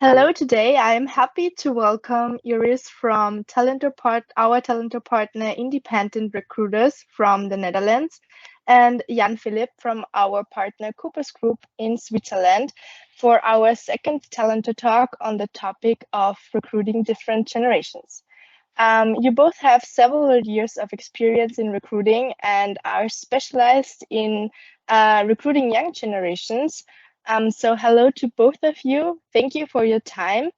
Hello, today I am happy to welcome Iris from our Talentor partner Independent Recruiters from the Netherlands, and Jan Philipp from our partner Coopers Group in Switzerland for our second Talentor talk on the topic of recruiting different generations. You both have several years of experience in recruiting and are specialized in recruiting young generations. So hello to both of you. Thank you for your time.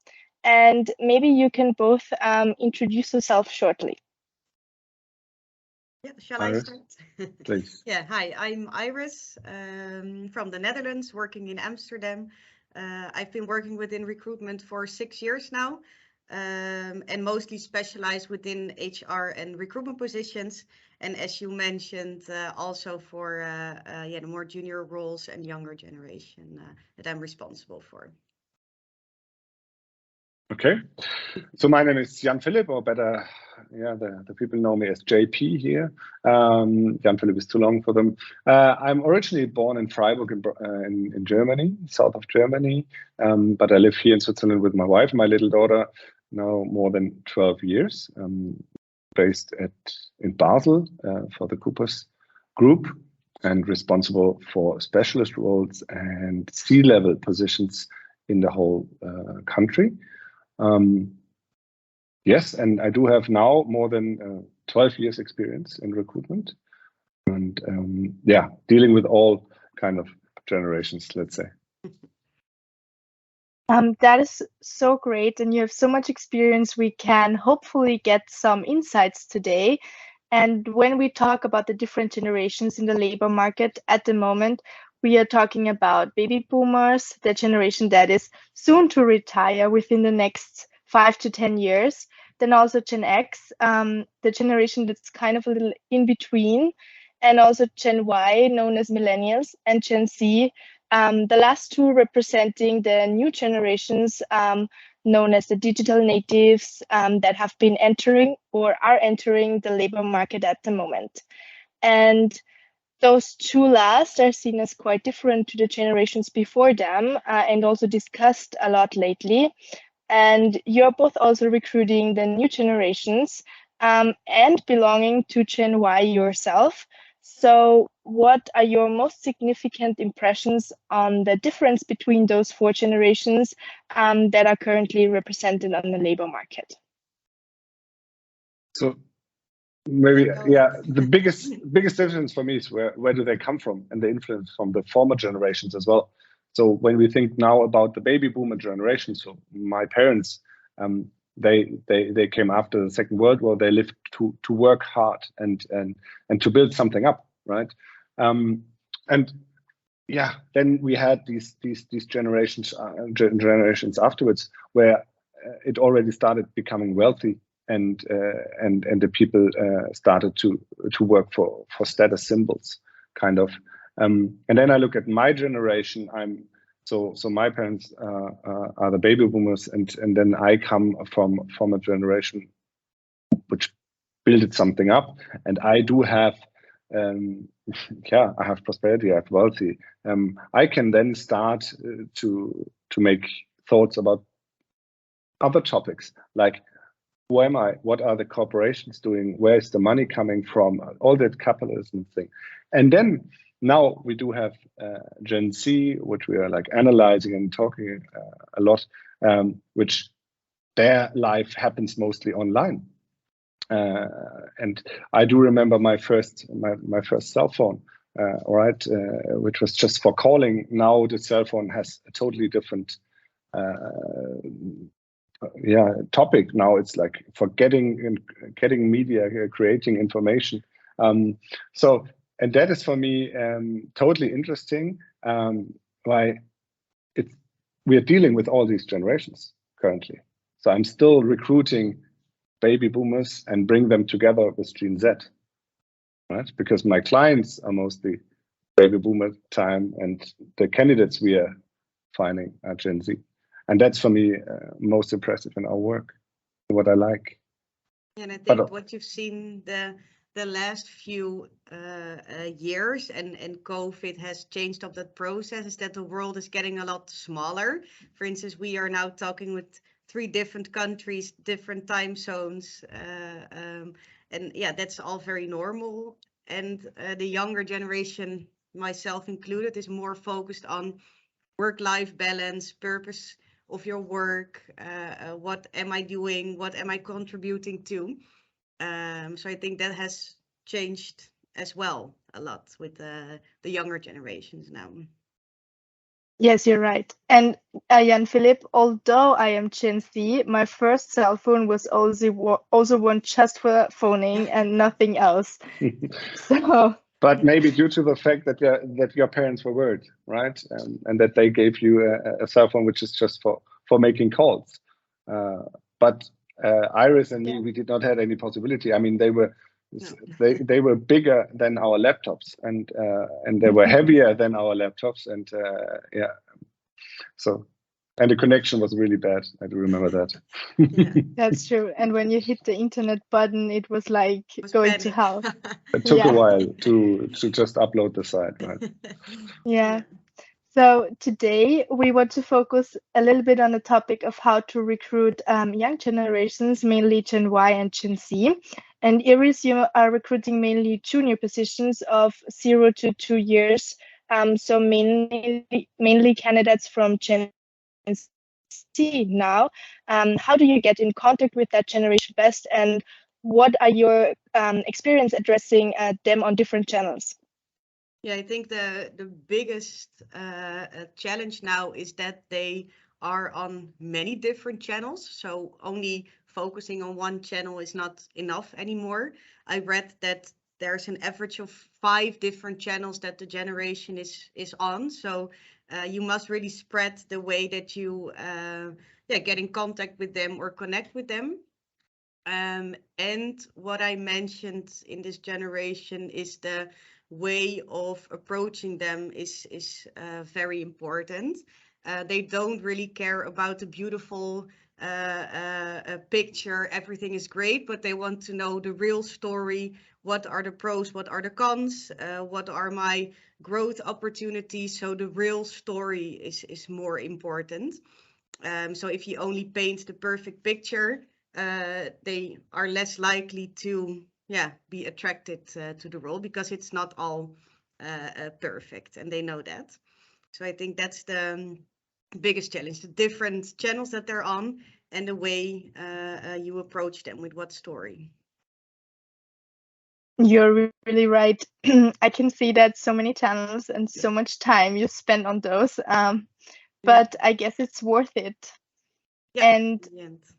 And maybe you can both introduce yourself shortly. Yeah, shall I start? Please. Yeah, hi, I'm Iris from the Netherlands, working in Amsterdam. I've been working within recruitment for 6 years now, and mostly specialized within HR and recruitment positions. And as you mentioned, also for the more junior roles and younger generation that I'm responsible for. Okay, so my name is Jan Philipp, or better, the people know me as JP here. Jan Philipp is too long for them. I'm originally born in Freiburg in Germany, south of Germany, but I live here in Switzerland with my wife and my little daughter now more than 12 years. Based in Basel for the Coopers Group and responsible for specialist roles and C-level positions in the whole country. Yes, and I do have now more than 12 years experience in recruitment and dealing with all kind of generations, let's say. That is so great, and you have so much experience. We can hopefully get some insights today. And when we talk about the different generations in the labor market at the moment, we are talking about baby boomers, the generation that is soon to retire within the next 5 to 10 years. Then also Gen X, the generation that's kind of a little in between, and also Gen Y, known as millennials, and Gen Z, the last two representing the new generations, known as the digital natives, that have been entering or are entering the labor market at the moment. And those two last are seen as quite different to the generations before them, and also discussed a lot lately. And you're both also recruiting the new generations and belonging to Gen Y yourself. So what are your most significant impressions on the difference between those four generations that are currently represented on the labor market? So maybe, the biggest difference for me is where do they come from, and the influence from the former generations as well. So when we think now about the baby boomer generation, so my parents, they came after the Second World War. They lived to work hard and to build something up, right? Then we had these generations afterwards where it already started becoming wealthy, and the people started to work for status symbols, kind of. And then I look at my generation. So my parents are the baby boomers, and then I come from a generation which built something up, and I do have I have prosperity, I have wealthy. I can then start to make thoughts about other topics, like who am I? What are the corporations doing? Where is the money coming from? All that capitalism thing. And then now we do have Gen Z, which we are like analyzing and talking a lot, which their life happens mostly online. And I do remember my first cell phone, which was just for calling. Now the cell phone has a totally different topic. Now it's like for getting media, creating information. And that is for me totally interesting. Why we are dealing with all these generations currently. So I'm still recruiting baby boomers and bring them together with Gen Z, right? Because my clients are mostly baby boomer time, and the candidates we are finding are Gen Z. And that's for me most impressive in our work, what I like. And I think what you've seen, the the last few years, and COVID has changed up that process, is that the world is getting a lot smaller. For instance, we are now talking with 3 different countries, different time zones, and yeah, that's all very normal. And the younger generation, myself included, is more focused on work-life balance, purpose of your work, what am I doing, what am I contributing to. So I think that has changed as well a lot with the younger generations now. Yes, you're right. And Jan Philip, although I am Gen Z, my first cell phone was also one just for phoning and nothing else. So, But maybe due to the fact that your parents were worried, right, and that they gave you a cell phone which is just for making calls. But Iris and me, we did not have any possibility. I mean, they were they were bigger than our laptops, and they were heavier than our laptops, and yeah, so. And the connection was really bad. I do remember that. Yeah. that's true. And when you hit the internet button, it was like going to Panic. hell. It took Yeah. a while to just upload the site, right? Yeah. So today we want to focus a little bit on the topic of how to recruit young generations, mainly Gen Y and Gen Z. And Iris, you are recruiting mainly junior positions of 0 to 2 years. So mainly candidates from Gen Z now. How do you get in contact with that generation best, and what are your experience addressing them on different channels? Yeah, I think the biggest challenge now is that they are on many different channels. So only focusing on one channel is not enough anymore. I read that there's an average of 5 different channels that the generation is on. So you must really spread the way that you get in contact with them or connect with them. And what I mentioned in this generation is the way of approaching them is very important. They don't really care about the beautiful picture. Everything is great, but they want to know the real story. What are the pros? What are the cons? What are my growth opportunities? So the real story is more important. So if you only paint the perfect picture, they are less likely to be attracted to the role, because it's not all perfect, and they know that. So I think that's the biggest challenge: the different channels that they're on and the way you approach them with what story. You're really right. I can see that so many channels and so much time you spend on those. But I guess it's worth it. And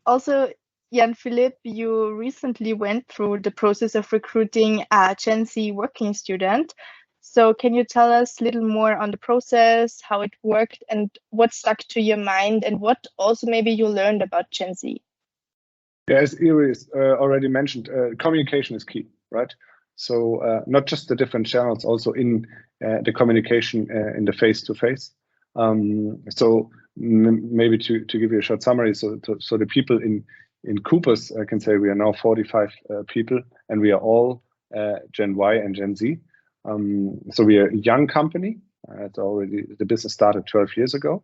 also, Jan Philip, you recently went through the process of recruiting a Gen Z working student. So can you tell us a little more on the process, how it worked, and what stuck to your mind, and what also maybe you learned about Gen Z? Yeah, as Iris already mentioned, communication is key, right? So not just the different channels, also in the communication in the face-to-face. So maybe to give you a short summary, so the people in Coopers, I can say we are now 45 people, and we are all Gen Y and Gen Z. So we are a young company. It's already, the business started 12 years ago.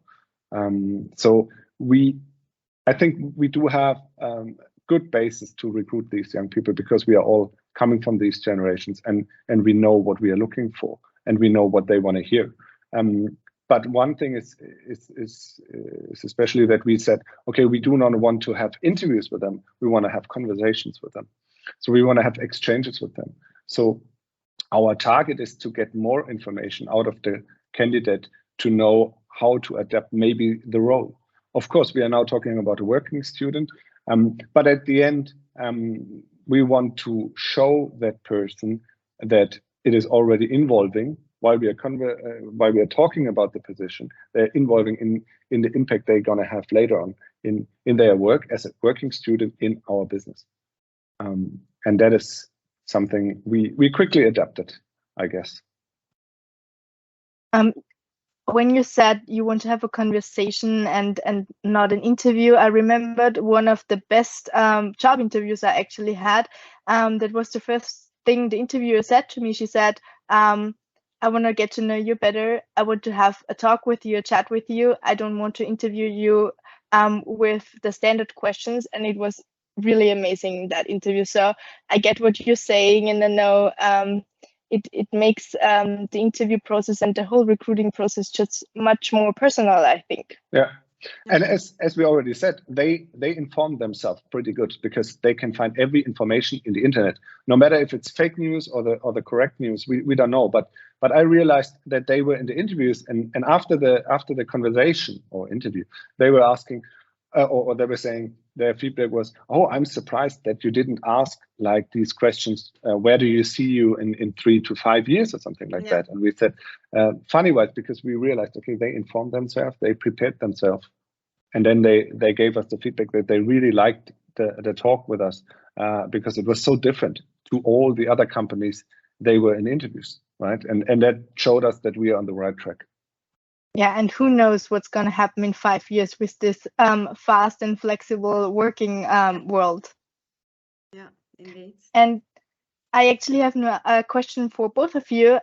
So I think we do have good basis to recruit these young people, because we are all coming from these generations, and we know what we are looking for, and we know what they want to hear. But one thing is especially that we said, okay, we do not want to have interviews with them. We want to have conversations with them. So we want to have exchanges with them. So our target is to get more information out of the candidate to know how to adapt maybe the role. Of course, we are now talking about a working student, but at the end, we want to show that person that it is already involving, while we are talking about the position, they're involving in the impact they're going to have later on in their work as a working student in our business. And that is something we quickly adapted, I guess. When you said you want to have a conversation and not an interview, I remembered one of the best job interviews I actually had. That was the first thing the interviewer said to me. She said, I want to get to know you better. I want to have a talk with you, a chat with you. I don't want to interview you with the standard questions. And it was really amazing, that interview. So I get what you're saying, and I know it makes the interview process and the whole recruiting process just much more personal, I think. Yeah. And as we already said, they inform themselves pretty good, because they can find every information in the internet, no matter if it's fake news or the correct news. We don't know, but I realized that they were in the interviews, and after the conversation or interview, they were asking, or they were saying, their feedback was, "Oh, I'm surprised that you didn't ask like these questions. Where do you see you in 3 to 5 years or something like that?" And we said, funny was, because we realized, okay, they informed themselves, they prepared themselves, and then they gave us the feedback that they really liked the talk with us, because it was so different to all the other companies they were in interviews, right? And that showed us that we are on the right track. Yeah, and who knows what's going to happen in 5 years with this fast and flexible working world. Yeah, indeed. And I actually have a question for both of you.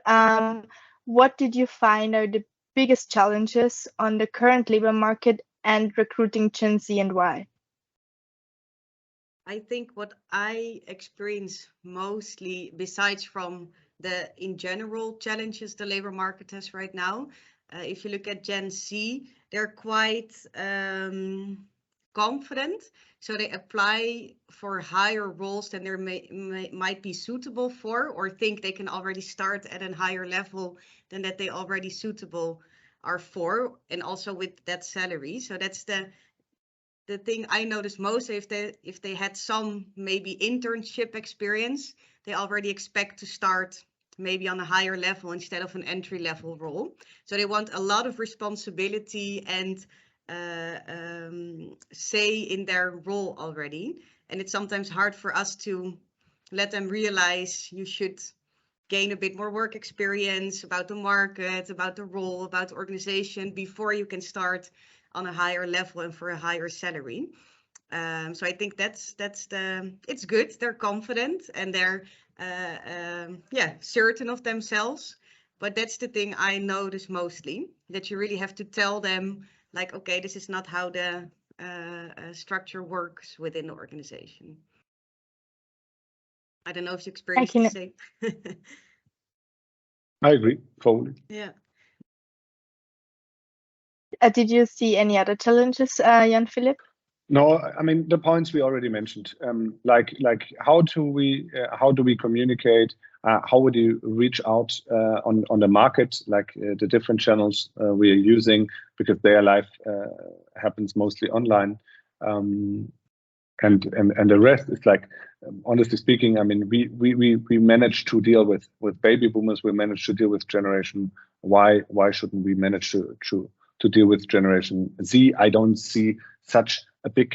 What did you find are the biggest challenges on the current labor market and recruiting Gen Z, and why? I think what I experience mostly, besides from the in general challenges the labor market has right now, if you look at Gen Z, they're quite confident. So they apply for higher roles than they might be suitable for, or think they can already start at a higher level than that they already suitable are for, and also with that salary. So that's the thing I noticed most. If they had some maybe internship experience, they already expect to start maybe on a higher level instead of an entry level role. So they want a lot of responsibility and say in their role already. And it's sometimes hard for us to let them realize you should gain a bit more work experience about the market, about the role, about the organization before you can start on a higher level and for a higher salary. So I think it's good. They're confident and they're certain of themselves. But that's the thing I notice mostly, that you really have to tell them, like, okay, this is not how the structure works within the organization. I don't know if you experienced the same. I agree fully. Yeah. Did you see any other challenges, Jan Philipp? No, I mean the points we already mentioned. Like how do we communicate? How would you reach out on the market? Like the different channels we are using, because their life happens mostly online, and the rest is like, honestly speaking, I mean we managed to deal with baby boomers. We managed to deal with Generation Y. Why shouldn't we manage to deal with Generation Z? I don't see such a big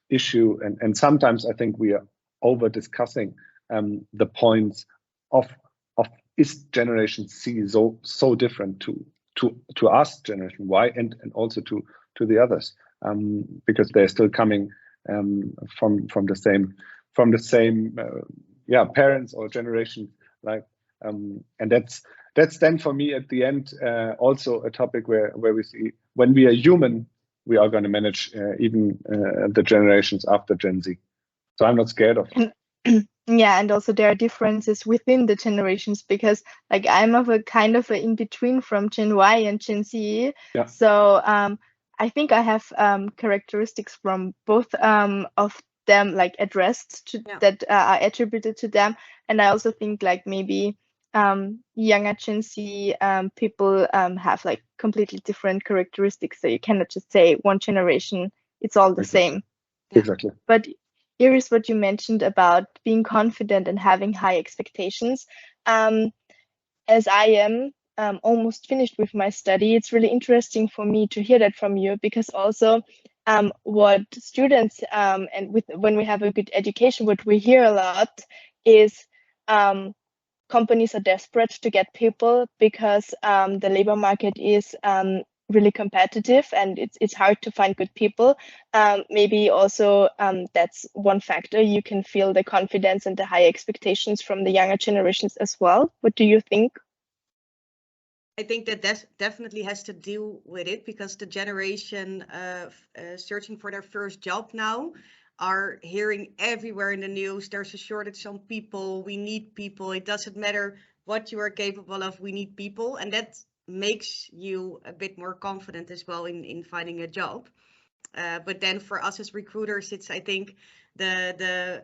issue, and sometimes I think we are over discussing the points of is Generation Z so different to us, Generation Y, and also to the others, because they're still coming from the same parents or generation, like, and that's then for me at the end also a topic where we see, when we are human, we are going to manage even the generations after Gen Z. So I'm not scared of it. Yeah, and also there are differences within the generations, because like I'm of a kind of a in between from Gen Y and Gen Z. Yeah. So I think I have characteristics from both of them, like addressed to that are attributed to them. And I also think like maybe younger Gen Z people have like completely different characteristics. So you cannot just say one generation, it's all the same. Exactly. But here is what you mentioned about being confident and having high expectations. As I am almost finished with my study, it's really interesting for me to hear that from you, because also what students and when we have a good education, what we hear a lot is companies are desperate to get people, because the labor market is really competitive and it's hard to find good people. Maybe also that's one factor. You can feel the confidence and the high expectations from the younger generations as well. What do you think? I think that definitely has to do with it, because the generation searching for their first job now are hearing everywhere in the news, there's a shortage on people, we need people, it doesn't matter what you are capable of, we need people. And that makes you a bit more confident as well in finding a job. But then for us as recruiters, it's, I think, the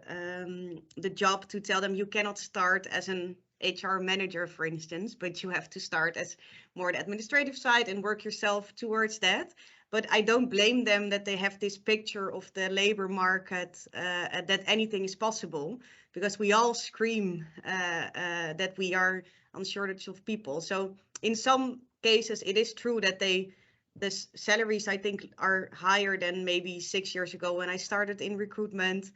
job to tell them you cannot start as an HR manager, for instance, but you have to start as more the administrative side and work yourself towards that. But I don't blame them that they have this picture of the labor market, that anything is possible, because we all scream that we are on shortage of people. So in some cases, it is true that the salaries, I think, are higher than maybe 6 years ago when I started in recruitment.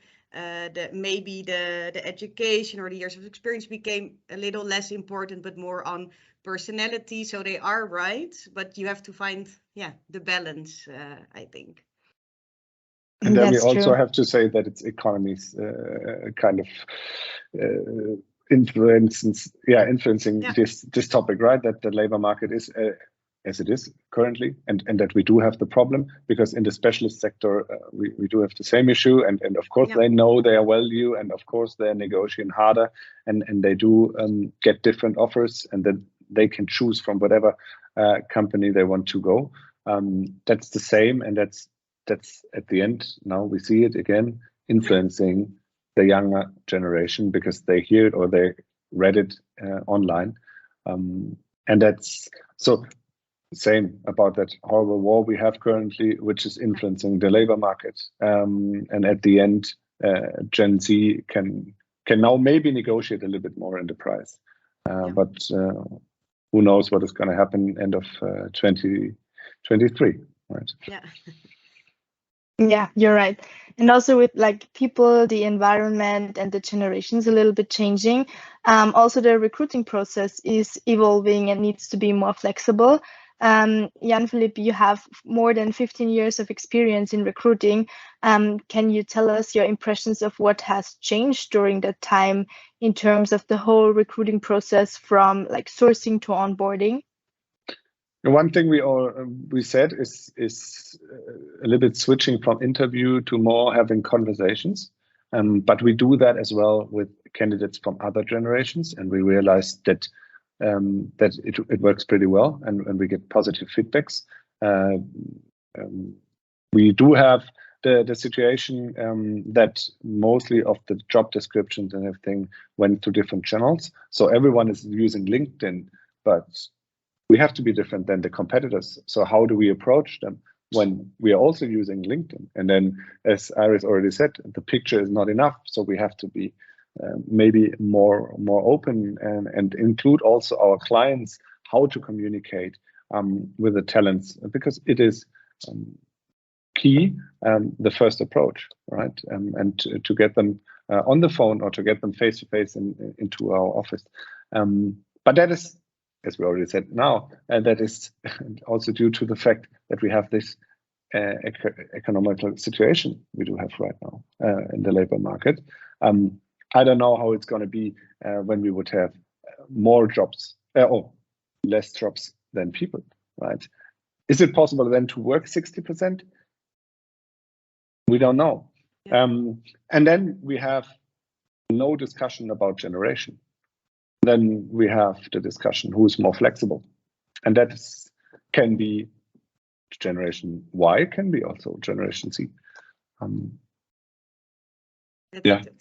Maybe the education or the years of experience became a little less important, but more on personality. So they are right, but you have to find, the balance, I think. And then we That's also true. have to say that it's economies kind of influencing this topic, right? That the labor market is as it is currently, and that we do have the problem, because in the specialist sector we do have the same issue, and of course they know their value, and of course they're negotiating harder, and they do get different offers, and then they can choose from whatever company they want to go. That's the same, and that's at the end, now we see it again, influencing the younger generation, because they hear it or they read it online. And that's so same about that horrible war we have currently, which is influencing the labor market. And at the end, Gen Z can now maybe negotiate a little bit more in the price. But who knows what is going to happen end of 2023, right? Yeah. Yeah, you're right. And also with like people, the environment and the generations a little bit changing. Also the recruiting process is evolving and needs to be more flexible. Jan-Philipp, you have more than 15 years of experience in recruiting. Can you tell us your impressions of what has changed during that time in terms of the whole recruiting process, from like sourcing to onboarding? One thing we said is a little bit switching from interview to more having conversations, but we do that as well with candidates from other generations, and we realized that it works pretty well, and we get positive feedbacks. We do have the situation that mostly of the job descriptions and everything went to different channels, so everyone is using LinkedIn, but we have to be different than the competitors. So how do we approach them when we are also using LinkedIn? And then, as Iris already said, the picture is not enough. So we have to be maybe more open and include also our clients, how to communicate with the talents, because it is key, the first approach, right? And to get them on the phone or to get them face to face into our office. But that is, as we already said now, and that is also due to the fact that we have this economical situation we do have right now in the labor market. I don't know how it's going to be when we would have more jobs or less jobs than people, right? Is it possible then to work 60%? We don't know. And then we have no discussion about generation. Then we have the discussion who's more flexible, and that can be generation Y, can be also generation Z.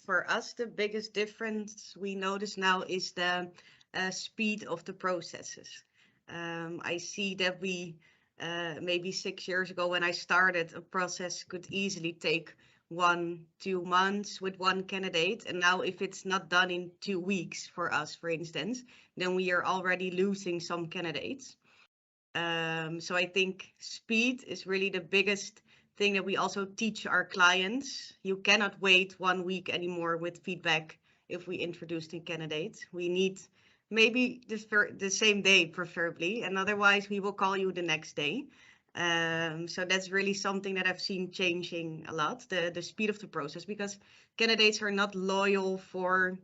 For us, the biggest difference we notice now is the speed of the processes. I see that we maybe 6 years ago when I started, a process could easily take 1-2 months with one candidate, and now if it's not done in 2 weeks for us, for instance, then we are already losing some candidates. So I think speed is really the biggest thing that we also teach our clients. You cannot wait 1 week anymore with feedback if we introduce a candidate. We need maybe the same day, preferably, and otherwise we will call you the next day. So that's really something that I've seen changing a lot, the speed of the process, because candidates are not loyal for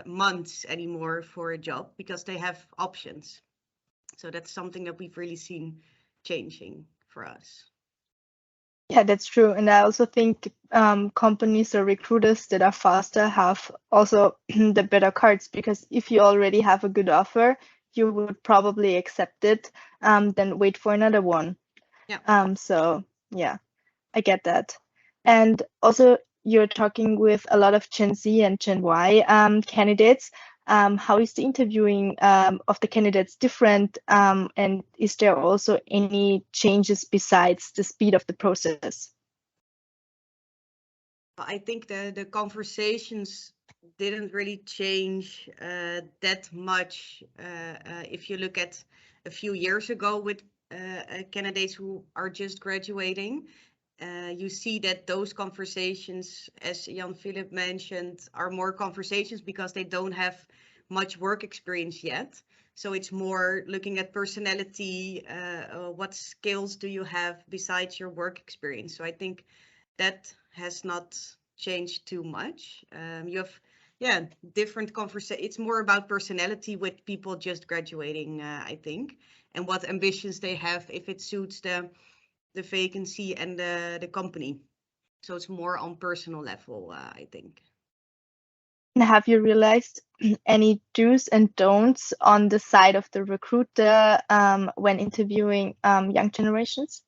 months anymore for a job because they have options. So that's something that we've really seen changing for us. Yeah, that's true. And I also think companies or recruiters that are faster have also the better cards, because if you already have a good offer, you would probably accept it, then wait for another one. Yeah. So yeah, I get that. And also, you're talking with a lot of Gen Z and Gen Y candidates. How is the interviewing of the candidates different? And is there also any changes besides the speed of the process? I think the conversations didn't really change that much. If you look at a few years ago with candidates who are just graduating, you see that those conversations, as Jan Philip mentioned, are more conversations because they don't have much work experience yet. So it's more looking at personality, what skills do you have besides your work experience. So I think that has not changed too much. You have, different conversation. It's more about personality with people just graduating, I think, and what ambitions they have, if it suits the vacancy and the company. So it's more on personal level, I think. And have you realized any do's and don'ts on the side of the recruiter when interviewing young generations?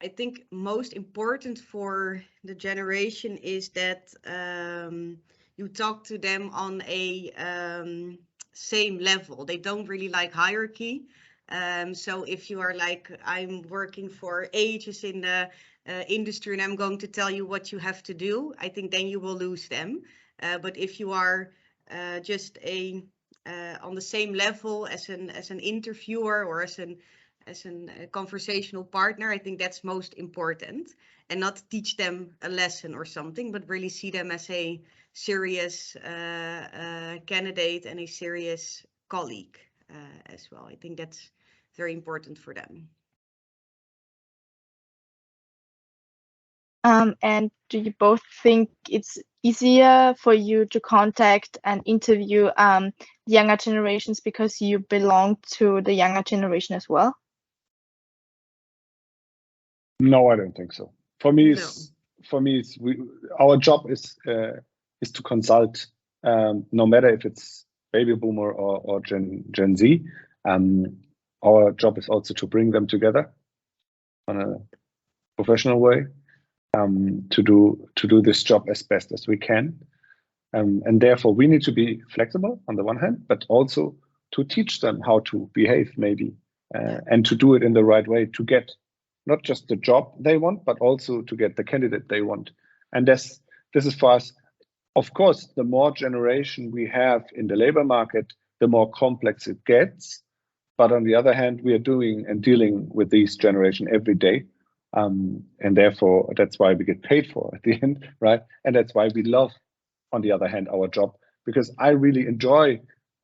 I think most important for the generation is that you talk to them on a same level. They don't really like hierarchy. So if you are like, I'm working for ages in the industry and I'm going to tell you what you have to do, I think then you will lose them. But if you are just on the same level as an interviewer or as a conversational partner, I think that's most important, and not teach them a lesson or something, but really see them as a serious candidate and a serious colleague as well. I think that's very important for them. And do you both think it's easier for you to contact and interview younger generations because you belong to the younger generation as well? No, I don't think so. For me, No. our job is to consult, no matter if it's baby boomer or Gen Z. Our job is also to bring them together on a professional way, to do this job as best as we can. And therefore, we need to be flexible on the one hand, but also to teach them how to behave, maybe, and to do it in the right way to get not just the job they want, but also to get the candidate they want. And this is for us. Of course, the more generation we have in the labor market, the more complex it gets. But on the other hand, we are doing and dealing with these generation every day. And therefore, that's why we get paid for at the end, right? And that's why we love, on the other hand, our job, because I really enjoy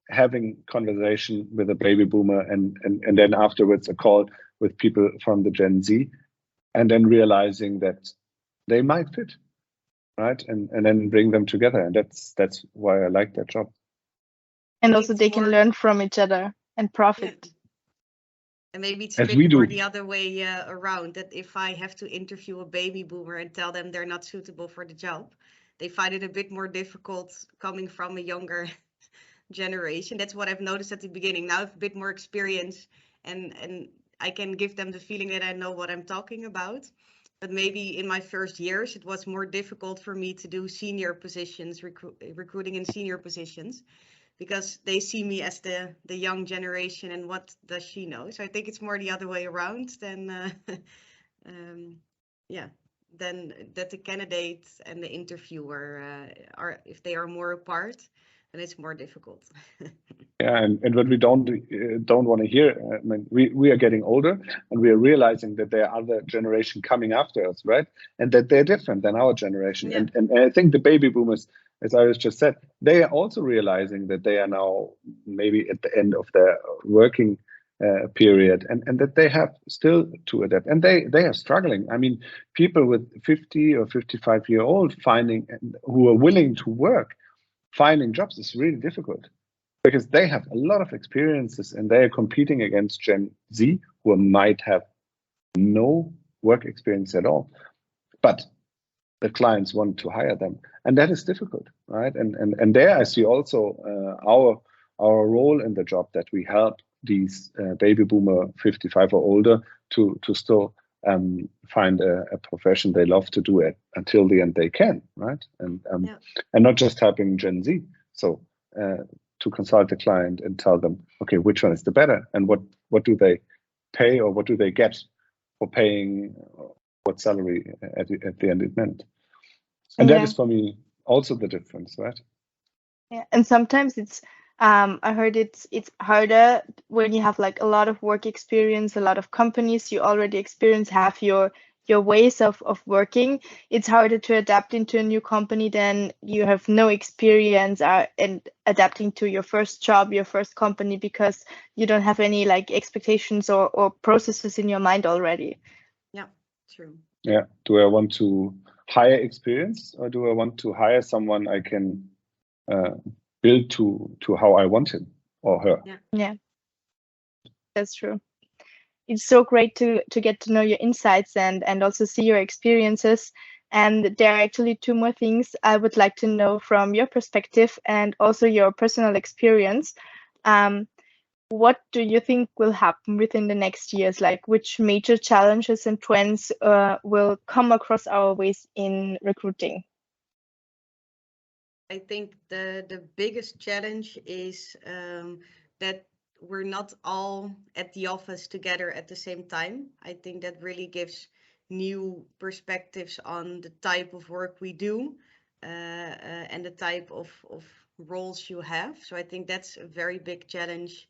having conversation with a baby boomer and then afterwards a call with people from the Gen Z, and then realizing that they might fit, right? And then bring them together. And that's why I like that job. And also they can learn from each other and profit. Yeah. And maybe it's a bit more the other way around, that if I have to interview a baby boomer and tell them they're not suitable for the job, they find it a bit more difficult coming from a younger generation. That's what I've noticed at the beginning. Now I have a bit more experience and I can give them the feeling that I know what I'm talking about. But maybe in my first years, it was more difficult for me to do senior positions, recruiting in senior positions, because they see me as the young generation and what does she know. So I think it's more the other way around than than that the candidate and the interviewer are, if they are more apart, and it's more difficult. Yeah, and what we don't want to hear. I mean, we are getting older, and we are realizing that there are other generation coming after us, right? And that they're different than our generation. Yeah. And I think the baby boomers, as I just said, they are also realizing that they are now maybe at the end of their working period, and that they have still to adapt, and they are struggling. I mean, people with 50 or 55-year-old who are willing to work, finding jobs is really difficult, because they have a lot of experiences and they are competing against Gen Z, who might have no work experience at all, but the clients want to hire them, and that is difficult, right? And there I see also our role in the job, that we help these baby boomer 55 or older to still find a profession they love to do it until the end they can, right? And not just helping Gen Z. So to consult the client and tell them, okay, which one is the better, and what do they pay, or what do they get for paying, what salary at the end it meant. And that is for me also the difference, right? Yeah, and sometimes it's I heard it's harder when you have like a lot of work experience, a lot of companies you already experience, have your ways of working. It's harder to adapt into a new company than you have no experience and adapting to your first job, your first company, because you don't have any like expectations or processes in your mind already. Yeah, true. Yeah. Do I want to hire experience, or do I want to hire someone I can build to how I want him or her? Yeah, that's true. It's so great to get to know your insights and also see your experiences. And there are actually two more things I would like to know from your perspective and also your personal experience. What do you think will happen within the next years? Like, which major challenges and trends will come across our ways in recruiting? I think the biggest challenge is that we're not all at the office together at the same time. I think that really gives new perspectives on the type of work we do and the type of roles you have. So I think that's a very big challenge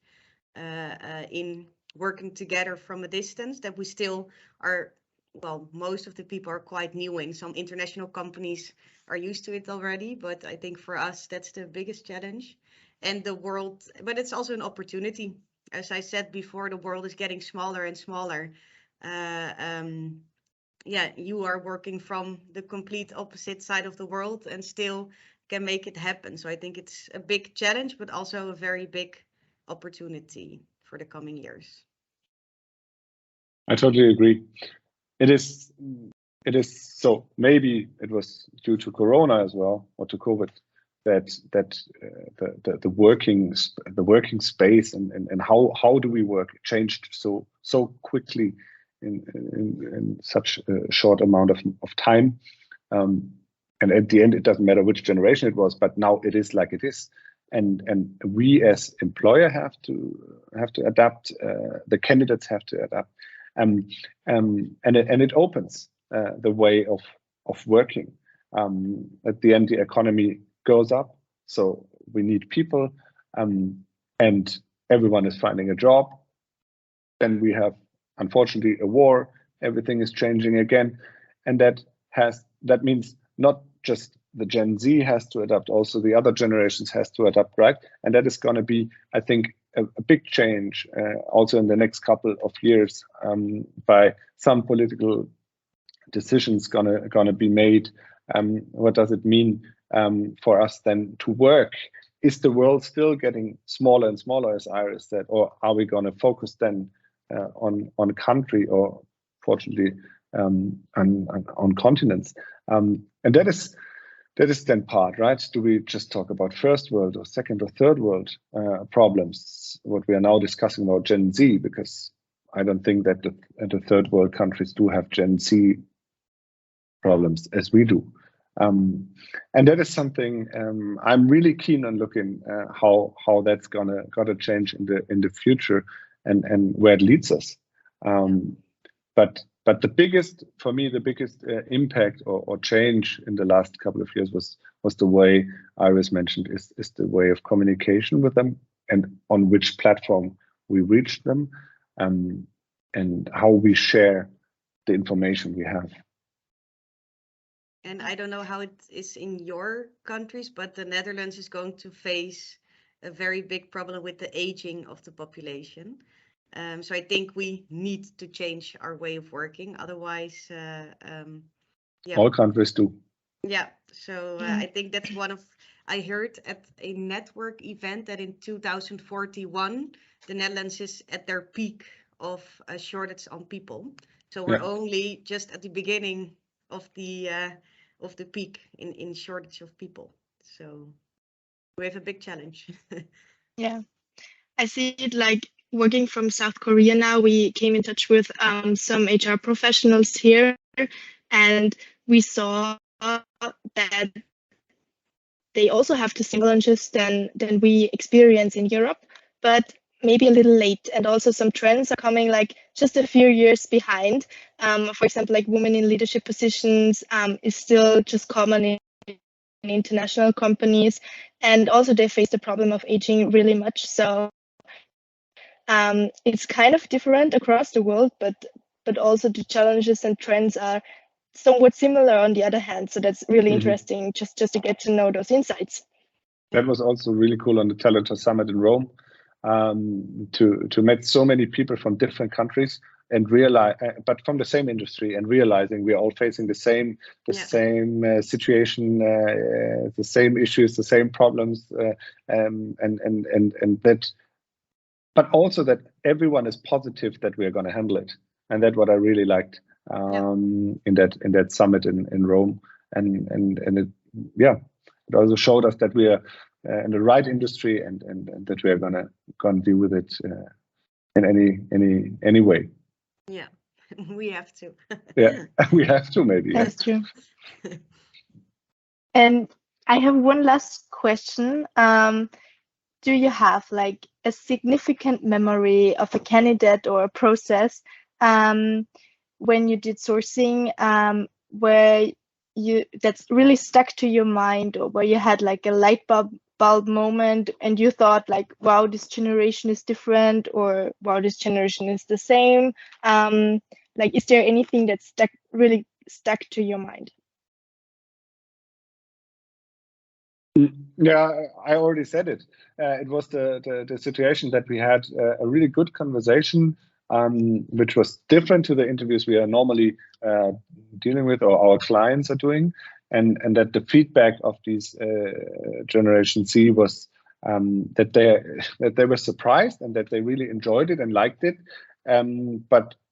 in working together from a distance, that we still are, well, most of the people are quite new in. Some international companies are used to it already, but I think for us, that's the biggest challenge. And the world, but it's also an opportunity. As I said before, the world is getting smaller and smaller. Yeah, you are working from the complete opposite side of the world and still can make it happen. So I think it's a big challenge, but also a very big opportunity for the coming years. I totally agree. It is so, maybe it was due to Corona as well, or to COVID, that the working space and how do we work changed so quickly in such a short amount of time. And at the end, it doesn't matter which generation it was, but now it is like it is. And we as employer have to adapt. The candidates have to adapt. And it opens the way of working. At the end, the economy goes up, so we need people, and everyone is finding a job. Then we have, unfortunately, a war. Everything is changing again, and that means not just the Gen Z has to adapt, also the other generations has to adapt, right? And that is going to be, I think, a big change also in the next couple of years, by some political decisions gonna be made. What does it mean for us then to work? Is the world still getting smaller and smaller, as Iris said, or are we going to focus then on country, or fortunately on continents? And that is then part, right? Do we just talk about first world or second or third world problems? What we are now discussing about Gen Z, because I don't think that the third world countries do have Gen Z problems as we do. And that is something I'm really keen on looking how that's gonna change in the future and where it leads us. But the biggest, for me, the biggest impact or change in the last couple of years was the way Iris mentioned, is the way of communication with them and on which platform we reach them, and how we share the information we have. And I don't know how it is in your countries, but the Netherlands is going to face a very big problem with the aging of the population. So I think we need to change our way of working. Otherwise, yeah. All countries do. Yeah. So I think that's one of, I heard at a network event that in 2041, the Netherlands is at their peak of a shortage on people. So we're only just at the beginning of the peak in shortage of people. So we have a big challenge. Yeah, I see it like working from South Korea now. We came in touch with some HR professionals here, and we saw that they also have the same challenges than we experience in Europe, but maybe a little late. And also some trends are coming like just a few years behind. For example, like women in leadership positions is still just common in international companies, and also they face the problem of aging really much. So it's kind of different across the world, but also the challenges and trends are somewhat similar on the other hand. So that's really interesting just to get to know those insights. That was also really cool on the Talentor Summit in Rome, to meet so many people from different countries and realize, but from the same industry, and realizing we are all facing the same situation, the same issues, the same problems, and that, but also that everyone is positive that we are going to handle it, and that's what I really liked in that summit in Rome, and it, it also showed us that we are in the right industry, and that we are gonna deal with it in any way. Yeah, we have to. Yeah, we have to, maybe. That's true. And I have one last question. Do you have like a significant memory of a candidate or a process when you did sourcing where that's really stuck to your mind, or where you had like a light bulb moment and you thought like, wow, this generation is different, or wow, this generation is the same? Like, is there anything that's really stuck to your mind? Yeah, I already said it. It was the situation that we had a really good conversation, which was different to the interviews we are normally dealing with, or our clients are doing, and that the feedback of these Generation Z was that they were surprised, and that they really enjoyed it and liked it,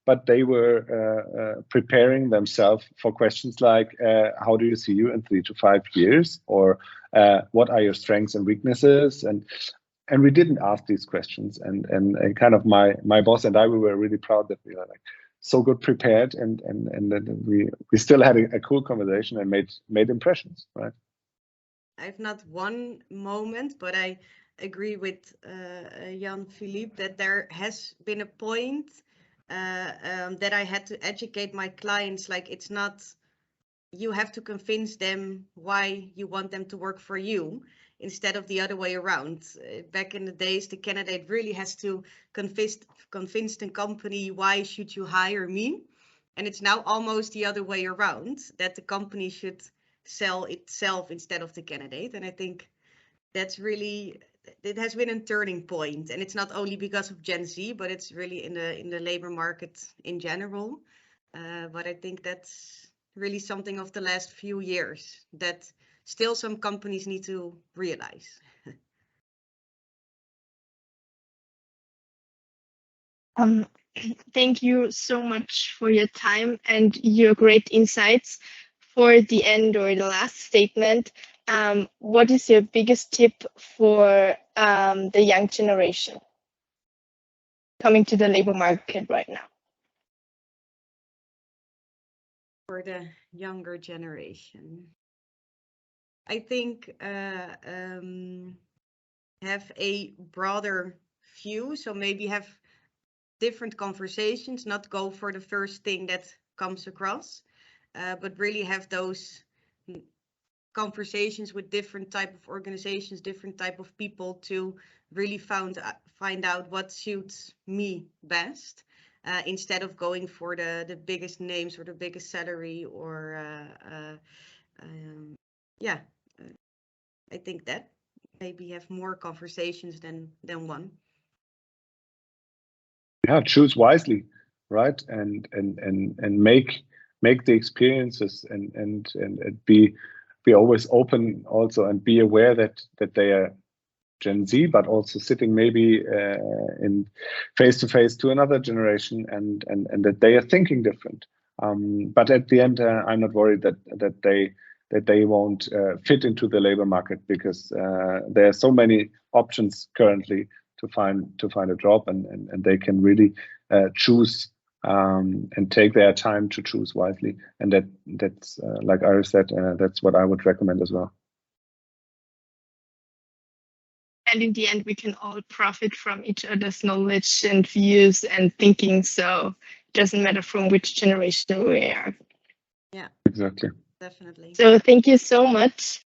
but they were preparing themselves for questions like, how do you see you in 3 to 5 years, or what are your strengths and weaknesses? And we didn't ask these questions, and kind of my boss and I, we were really proud that we are like so good prepared, and that we still had a cool conversation and made impressions, right? I've not one moment, but I agree with Jan Philippe that there has been a point that I had to educate my clients. Like, it's not, you have to convince them why you want them to work for you, instead of the other way around. Back in the days, the candidate really has to convince the company, why should you hire me? And it's now almost the other way around, that the company should sell itself instead of the candidate. And I think that's really, it has been a turning point. And it's not only because of Gen Z, but it's really in the labor market in general. But I think that's really something of the last few years that still some companies need to realize. Thank you so much for your time and your great insights. For the end or the last statement, what is your biggest tip for the young generation coming to the labor market right now? For the younger generation, I think have a broader view. So maybe have different conversations, not go for the first thing that comes across, but really have those conversations with different type of organizations, different type of people to really find out what suits me best, instead of going for the biggest names or the biggest salary or yeah, I think that maybe have more conversations than one. Yeah, choose wisely, right? And make the experiences and be always open also, and be aware that they are Gen Z, but also sitting maybe in face to face to another generation, and that they are thinking different. But at the end, I'm not worried that they won't fit into the labor market, because there are so many options currently to find a job, and they can really choose and take their time to choose wisely. And that's like Iris said, that's what I would recommend as well. And in the end, we can all profit from each other's knowledge and views and thinking. So it doesn't matter from which generation we are. Yeah, exactly. Definitely. So thank you so much